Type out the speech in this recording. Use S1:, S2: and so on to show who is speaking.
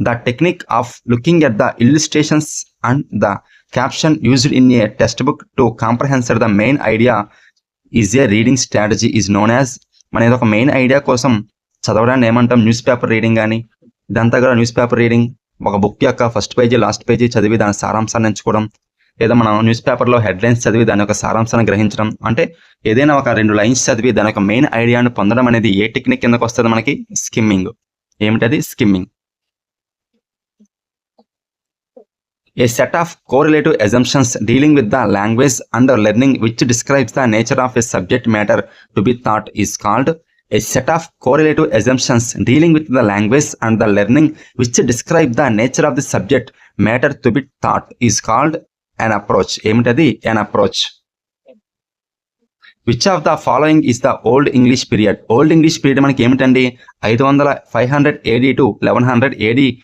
S1: The technique of looking at the illustrations and the caption used in a textbook to comprehend the main idea is a reading strategy is known as. మన ఏదో ఒక main idea కోసం చదవడాన్ని ఏమంటాం? News paper reading. కానీ ఇదంతా కూడా news paper reading, ఒక book యొక్క ఫస్ట్ పేజీ లాస్ట్ పేజీ చదివి దాని సారాంశాన్ని ఎంచుకోవడం, లేదా మనం న్యూస్ పేపర్లో హెడ్లైన్స్ చదివి దాని యొక్క సారాంశాన్ని గ్రహించడం, అంటే ఏదైనా ఒక 2 లైన్స్ చదివి దాని యొక్క మెయిన్ ఐడియాను పొందడం అనేది ఏ టెక్నిక్ కిందకు వస్తుంది? మనకి స్కిమ్మింగ్. ఏమిటది? Skimming. A set of correlative assumptions dealing with the language and learning which describes the nature of a subject matter to be taught is called. A set of correlative assumptions dealing with the language and the learning which describe the nature of the subject matter to be taught is called an approach. ఏమిటది? An approach. Which of the following is the Old English period? Old English period మనకి ఏమిటండి? 500 AD to 1100 AD